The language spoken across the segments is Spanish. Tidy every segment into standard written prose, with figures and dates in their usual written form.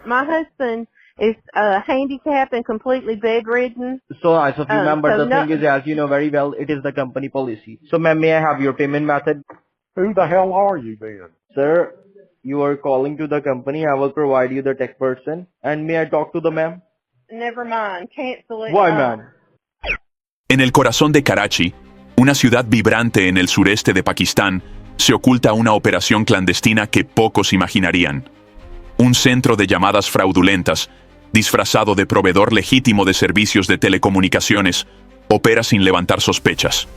My husband is handicapped and completely bedridden. So, if you remember, so the thing is, as you know very well, it is the company policy. So, ma'am, may I have your payment method? Who the hell are you then? Sir, you are calling to the company. I will provide you the tech person. And may I talk to the ma'am? Never mind. Cancel it. Why, ma'am? En el corazón de Karachi, una ciudad vibrante en el sureste de Pakistán, se oculta una operación clandestina que pocos imaginarían. Un centro de llamadas fraudulentas, disfrazado de proveedor legítimo de servicios de telecomunicaciones, opera sin levantar sospechas.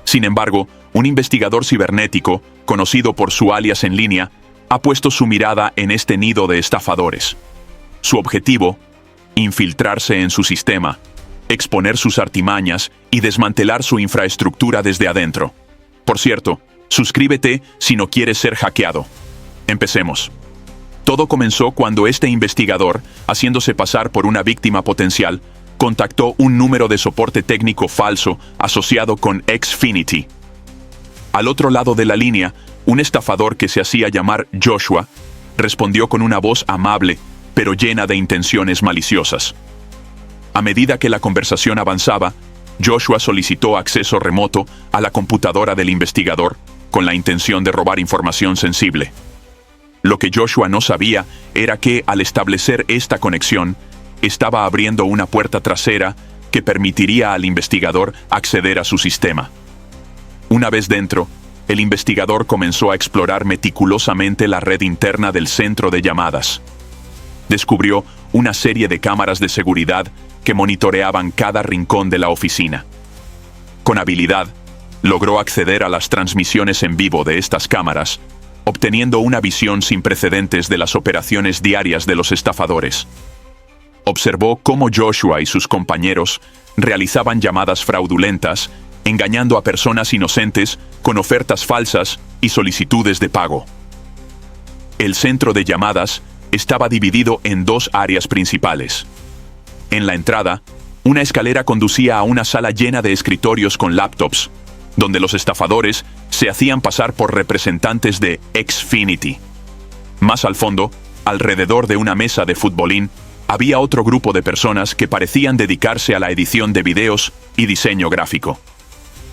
Sin embargo, un investigador cibernético, conocido por su alias en línea, ha puesto su mirada en este nido de estafadores. Su objetivo: infiltrarse en su sistema, exponer sus artimañas y desmantelar su infraestructura desde adentro. Por cierto, suscríbete si no quieres ser hackeado. Empecemos. Todo comenzó cuando este investigador, haciéndose pasar por una víctima potencial, contactó un número de soporte técnico falso asociado con Xfinity. Al otro lado de la línea, un estafador que se hacía llamar Joshua respondió con una voz amable, pero llena de intenciones maliciosas. A medida que la conversación avanzaba, Joshua solicitó acceso remoto a la computadora del investigador con la intención de robar información sensible. Lo que Joshua no sabía era que, al establecer esta conexión, estaba abriendo una puerta trasera que permitiría al investigador acceder a su sistema. Una vez dentro, el investigador comenzó a explorar meticulosamente la red interna del centro de llamadas. Descubrió una serie de cámaras de seguridad que monitoreaban cada rincón de la oficina. Con habilidad, logró acceder a las transmisiones en vivo de estas cámaras, obteniendo una visión sin precedentes de las operaciones diarias de los estafadores. Observó cómo Joshua y sus compañeros realizaban llamadas fraudulentas, engañando a personas inocentes con ofertas falsas y solicitudes de pago. El centro de llamadas estaba dividido en dos áreas principales. En la entrada, una escalera conducía a una sala llena de escritorios con laptops, donde los estafadores se hacían pasar por representantes de Xfinity. Más al fondo, alrededor de una mesa de futbolín, había otro grupo de personas que parecían dedicarse a la edición de videos y diseño gráfico.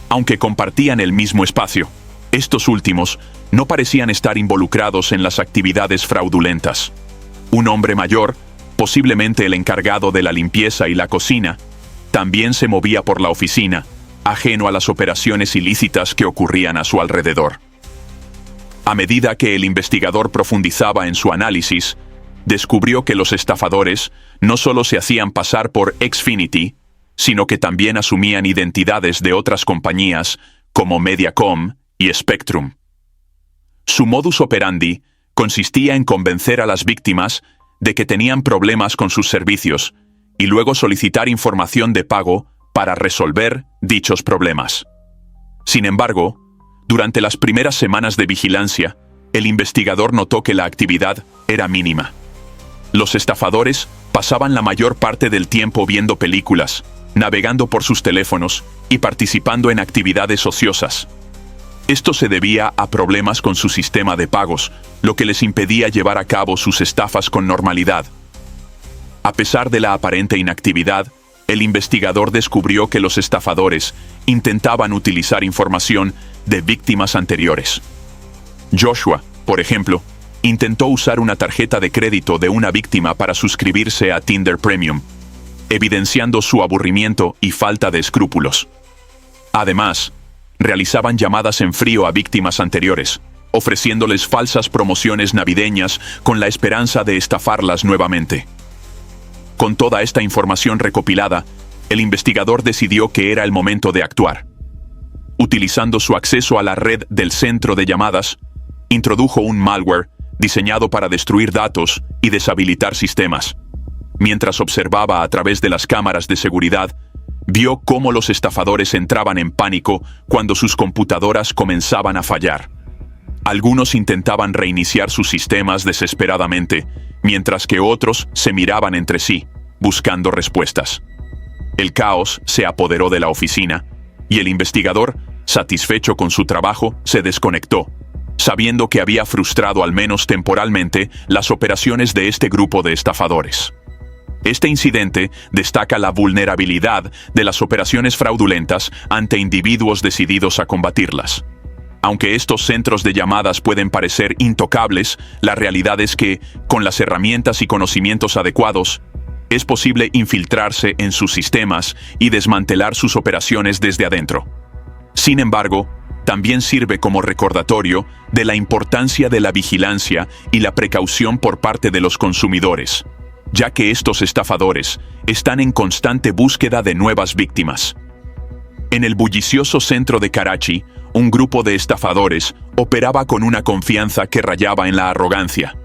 Aunque compartían el mismo espacio, estos últimos no parecían estar involucrados en las actividades fraudulentas. Un hombre mayor, posiblemente el encargado de la limpieza y la cocina, también se movía por la oficina, ajeno a las operaciones ilícitas que ocurrían a su alrededor. A medida que el investigador profundizaba en su análisis, descubrió que los estafadores no solo se hacían pasar por Xfinity, sino que también asumían identidades de otras compañías como Mediacom y Spectrum. Su modus operandi consistía en convencer a las víctimas de que tenían problemas con sus servicios y luego solicitar información de pago para resolver dichos problemas. Sin embargo, durante las primeras semanas de vigilancia, el investigador notó que la actividad era mínima. Los estafadores pasaban la mayor parte del tiempo viendo películas, navegando por sus teléfonos y participando en actividades ociosas. Esto se debía a problemas con su sistema de pagos, lo que les impedía llevar a cabo sus estafas con normalidad. A pesar de la aparente inactividad, el investigador descubrió que los estafadores intentaban utilizar información de víctimas anteriores. Joshua, por ejemplo, intentó usar una tarjeta de crédito de una víctima para suscribirse a Tinder Premium, evidenciando su aburrimiento y falta de escrúpulos. Además, realizaban llamadas en frío a víctimas anteriores, ofreciéndoles falsas promociones navideñas con la esperanza de estafarlas nuevamente. Con toda esta información recopilada, el investigador decidió que era el momento de actuar. Utilizando su acceso a la red del centro de llamadas, introdujo un malware diseñado para destruir datos y deshabilitar sistemas. Mientras observaba a través de las cámaras de seguridad, vio cómo los estafadores entraban en pánico cuando sus computadoras comenzaban a fallar. Algunos intentaban reiniciar sus sistemas desesperadamente, mientras que otros se miraban entre sí, buscando respuestas. El caos se apoderó de la oficina, y el investigador, satisfecho con su trabajo, se desconectó, sabiendo que había frustrado al menos temporalmente las operaciones de este grupo de estafadores. Este incidente destaca la vulnerabilidad de las operaciones fraudulentas ante individuos decididos a combatirlas. Aunque estos centros de llamadas pueden parecer intocables, la realidad es que, con las herramientas y conocimientos adecuados, es posible infiltrarse en sus sistemas y desmantelar sus operaciones desde adentro. Sin embargo, también sirve como recordatorio de la importancia de la vigilancia y la precaución por parte de los consumidores, ya que estos estafadores están en constante búsqueda de nuevas víctimas. En el bullicioso centro de Karachi, un grupo de estafadores operaba con una confianza que rayaba en la arrogancia.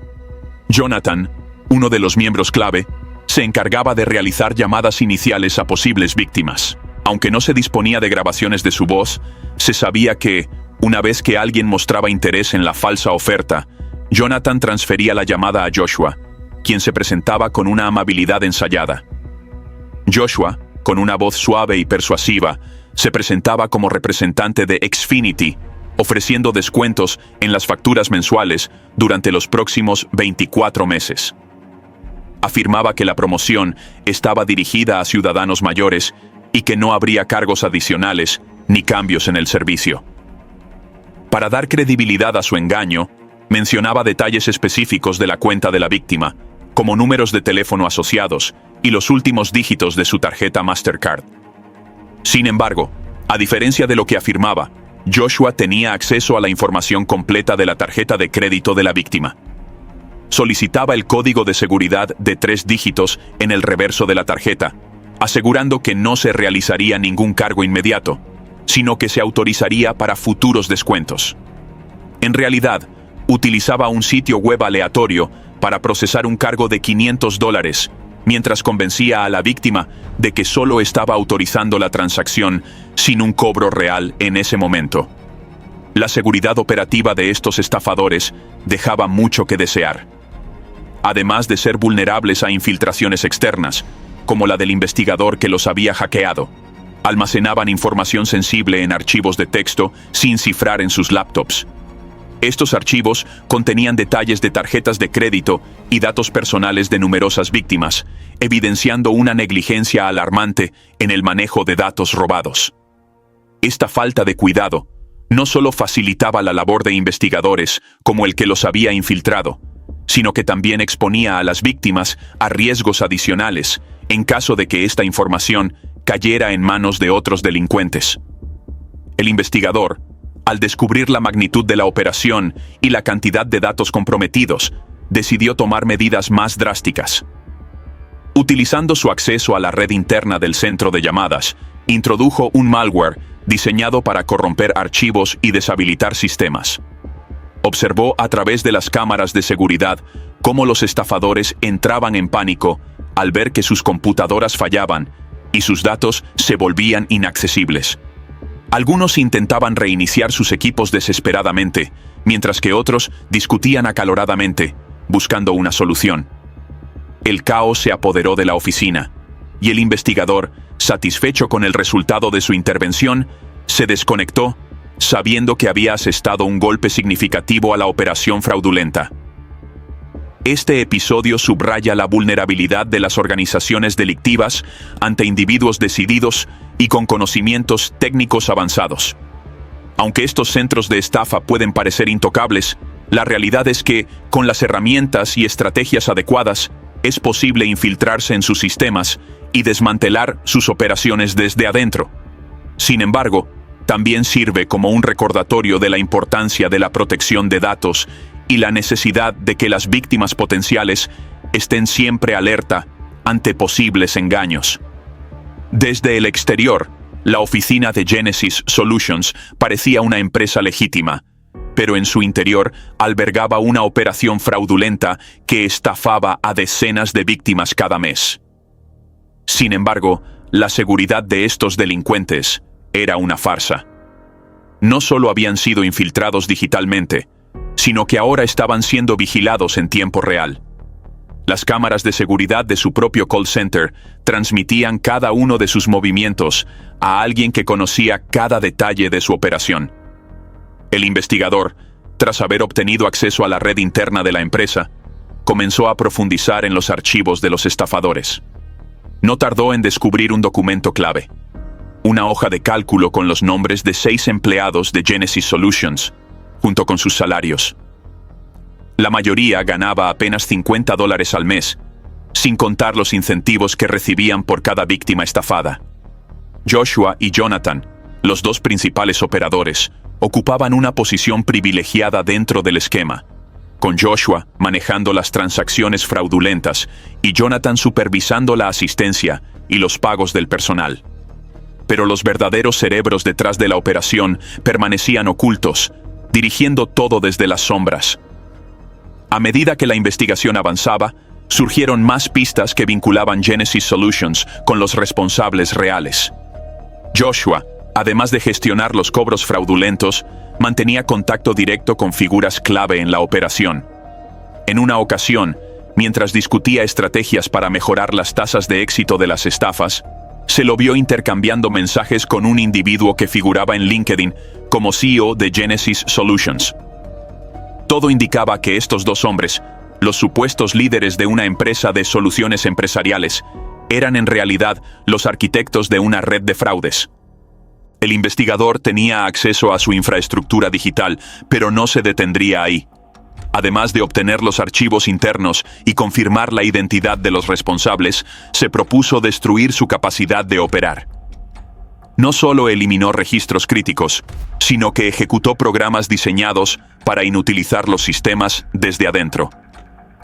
Jonathan, uno de los miembros clave, se encargaba de realizar llamadas iniciales a posibles víctimas. Aunque no se disponía de grabaciones de su voz, se sabía que, una vez que alguien mostraba interés en la falsa oferta, Jonathan transfería la llamada a Joshua, quien se presentaba con una amabilidad ensayada. Joshua, con una voz suave y persuasiva, se presentaba como representante de Xfinity, ofreciendo descuentos en las facturas mensuales durante los próximos 24 meses. Afirmaba que la promoción estaba dirigida a ciudadanos mayores y que no habría cargos adicionales ni cambios en el servicio. Para dar credibilidad a su engaño, mencionaba detalles específicos de la cuenta de la víctima, como números de teléfono asociados y los últimos dígitos de su tarjeta Mastercard. Sin embargo, a diferencia de lo que afirmaba, Joshua tenía acceso a la información completa de la tarjeta de crédito de la víctima. Solicitaba el código de seguridad de 3 dígitos en el reverso de la tarjeta, asegurando que no se realizaría ningún cargo inmediato, sino que se autorizaría para futuros descuentos. En realidad, utilizaba un sitio web aleatorio para procesar un cargo de $500, mientras convencía a la víctima de que solo estaba autorizando la transacción sin un cobro real en ese momento. La seguridad operativa de estos estafadores dejaba mucho que desear. Además de ser vulnerables a infiltraciones externas, como la del investigador que los había hackeado, almacenaban información sensible en archivos de texto sin cifrar en sus laptops. Estos archivos contenían detalles de tarjetas de crédito y datos personales de numerosas víctimas, evidenciando una negligencia alarmante en el manejo de datos robados. Esta falta de cuidado no solo facilitaba la labor de investigadores como el que los había infiltrado, sino que también exponía a las víctimas a riesgos adicionales en caso de que esta información cayera en manos de otros delincuentes. El investigador, al descubrir la magnitud de la operación y la cantidad de datos comprometidos, decidió tomar medidas más drásticas. Utilizando su acceso a la red interna del centro de llamadas, introdujo un malware diseñado para corromper archivos y deshabilitar sistemas. Observó a través de las cámaras de seguridad cómo los estafadores entraban en pánico al ver que sus computadoras fallaban y sus datos se volvían inaccesibles. Algunos intentaban reiniciar sus equipos desesperadamente, mientras que otros discutían acaloradamente, buscando una solución. El caos se apoderó de la oficina, y el investigador, satisfecho con el resultado de su intervención, se desconectó, sabiendo que había asestado un golpe significativo a la operación fraudulenta. Este episodio subraya la vulnerabilidad de las organizaciones delictivas ante individuos decididos y con conocimientos técnicos avanzados. Aunque estos centros de estafa pueden parecer intocables, la realidad es que, con las herramientas y estrategias adecuadas, es posible infiltrarse en sus sistemas y desmantelar sus operaciones desde adentro. Sin embargo, también sirve como un recordatorio de la importancia de la protección de datos y la necesidad de que las víctimas potenciales estén siempre alerta ante posibles engaños. Desde el exterior, la oficina de Genesis Solutions parecía una empresa legítima, pero en su interior albergaba una operación fraudulenta que estafaba a decenas de víctimas cada mes. Sin embargo, la seguridad de estos delincuentes era una farsa. No solo habían sido infiltrados digitalmente, sino que ahora estaban siendo vigilados en tiempo real. Las cámaras de seguridad de su propio call center transmitían cada uno de sus movimientos a alguien que conocía cada detalle de su operación. El investigador, tras haber obtenido acceso a la red interna de la empresa, comenzó a profundizar en los archivos de los estafadores. No tardó en descubrir un documento clave, una hoja de cálculo con los nombres de 6 empleados de Genesis Solutions, junto con sus salarios. La mayoría ganaba apenas $50 al mes, sin contar los incentivos que recibían por cada víctima estafada. Joshua y Jonathan, los 2 principales operadores, ocupaban una posición privilegiada dentro del esquema, con Joshua manejando las transacciones fraudulentas y Jonathan supervisando la asistencia y los pagos del personal. Pero los verdaderos cerebros detrás de la operación permanecían ocultos, dirigiendo todo desde las sombras. A medida que la investigación avanzaba, surgieron más pistas que vinculaban Genesis Solutions con los responsables reales. Joshua, además de gestionar los cobros fraudulentos, mantenía contacto directo con figuras clave en la operación. En una ocasión, mientras discutía estrategias para mejorar las tasas de éxito de las estafas, se lo vio intercambiando mensajes con un individuo que figuraba en LinkedIn como CEO de Genesis Solutions. Todo indicaba que estos 2 hombres, los supuestos líderes de una empresa de soluciones empresariales, eran en realidad los arquitectos de una red de fraudes. El investigador tenía acceso a su infraestructura digital, pero no se detendría ahí. Además de obtener los archivos internos y confirmar la identidad de los responsables, se propuso destruir su capacidad de operar. No solo eliminó registros críticos, sino que ejecutó programas diseñados para inutilizar los sistemas desde adentro.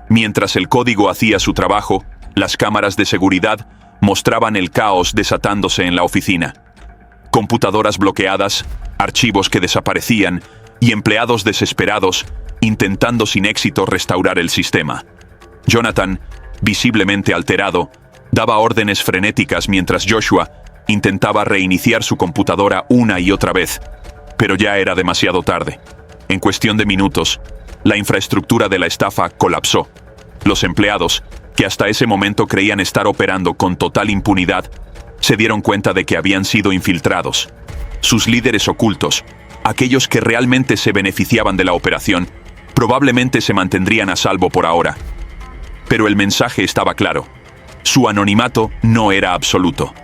Mientras el código hacía su trabajo, las cámaras de seguridad mostraban el caos desatándose en la oficina. Computadoras bloqueadas, archivos que desaparecían y empleados desesperados intentando sin éxito restaurar el sistema. Jonathan, visiblemente alterado, daba órdenes frenéticas mientras Joshua intentaba reiniciar su computadora una y otra vez, pero ya era demasiado tarde. En cuestión de minutos, la infraestructura de la estafa colapsó. Los empleados, que hasta ese momento creían estar operando con total impunidad, se dieron cuenta de que habían sido infiltrados. Sus líderes ocultos, aquellos que realmente se beneficiaban de la operación, probablemente se mantendrían a salvo por ahora. Pero el mensaje estaba claro. Su anonimato no era absoluto.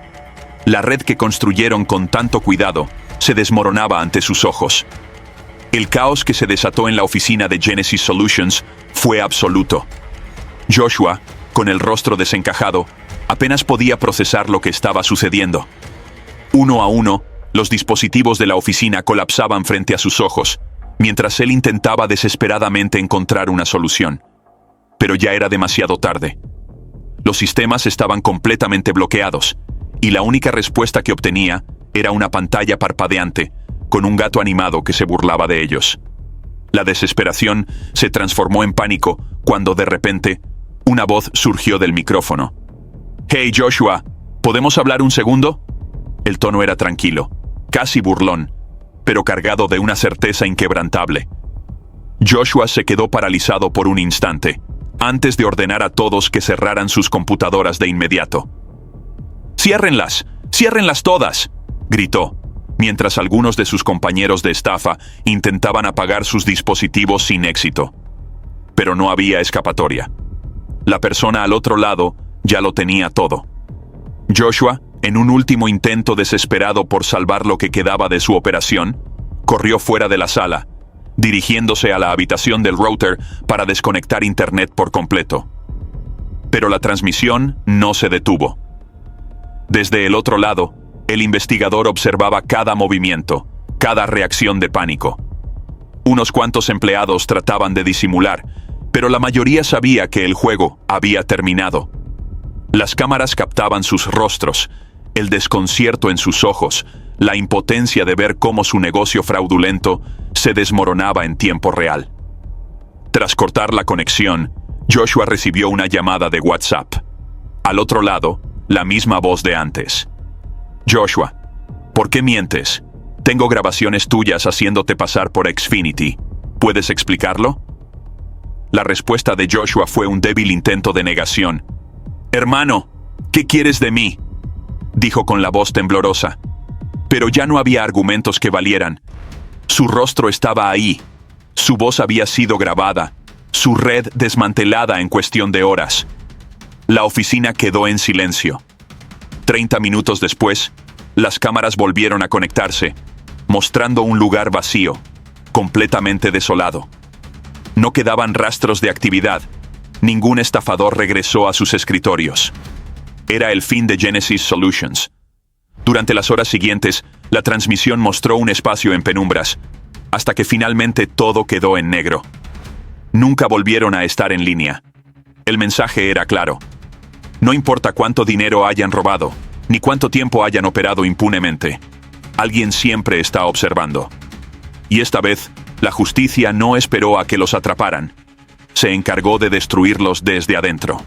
La red que construyeron con tanto cuidado se desmoronaba ante sus ojos. El caos que se desató en la oficina de Genesis Solutions fue absoluto. Joshua, con el rostro desencajado, apenas podía procesar lo que estaba sucediendo. Uno a uno, los dispositivos de la oficina colapsaban frente a sus ojos, mientras él intentaba desesperadamente encontrar una solución. Pero ya era demasiado tarde. Los sistemas estaban completamente bloqueados, y la única respuesta que obtenía era una pantalla parpadeante, con un gato animado que se burlaba de ellos. La desesperación se transformó en pánico cuando de repente una voz surgió del micrófono. «Hey Joshua, ¿podemos hablar un segundo?» El tono era tranquilo, casi burlón, pero cargado de una certeza inquebrantable. Joshua se quedó paralizado por un instante, antes de ordenar a todos que cerraran sus computadoras de inmediato. «¡Ciérrenlas! ¡Ciérrenlas todas!», gritó, mientras algunos de sus compañeros de estafa intentaban apagar sus dispositivos sin éxito. Pero no había escapatoria. La persona al otro lado ya lo tenía todo. Joshua, en un último intento desesperado por salvar lo que quedaba de su operación, corrió fuera de la sala, dirigiéndose a la habitación del router para desconectar internet por completo. Pero la transmisión no se detuvo. Desde el otro lado, el investigador observaba cada movimiento, cada reacción de pánico. Unos cuantos empleados trataban de disimular, pero la mayoría sabía que el juego había terminado. Las cámaras captaban sus rostros, el desconcierto en sus ojos, la impotencia de ver cómo su negocio fraudulento se desmoronaba en tiempo real. Tras cortar la conexión, Joshua recibió una llamada de WhatsApp. Al otro lado, la misma voz de antes. «Joshua, ¿por qué mientes? Tengo grabaciones tuyas haciéndote pasar por Xfinity. ¿Puedes explicarlo?» La respuesta de Joshua fue un débil intento de negación. «Hermano, ¿qué quieres de mí?», dijo con la voz temblorosa. Pero ya no había argumentos que valieran. Su rostro estaba ahí, Su voz había sido grabada, su red desmantelada en cuestión de horas. La oficina quedó en silencio. 30 minutos después, las cámaras volvieron a conectarse, mostrando un lugar vacío, completamente desolado. No quedaban rastros de actividad. Ningún estafador regresó a sus escritorios. Era el fin de Genesis Solutions. Durante las horas siguientes, la transmisión mostró un espacio en penumbras, hasta que finalmente todo quedó en negro. Nunca volvieron a estar en línea. El mensaje era claro. No importa cuánto dinero hayan robado, ni cuánto tiempo hayan operado impunemente. Alguien siempre está observando. Y esta vez, la justicia no esperó a que los atraparan. Se encargó de destruirlos desde adentro.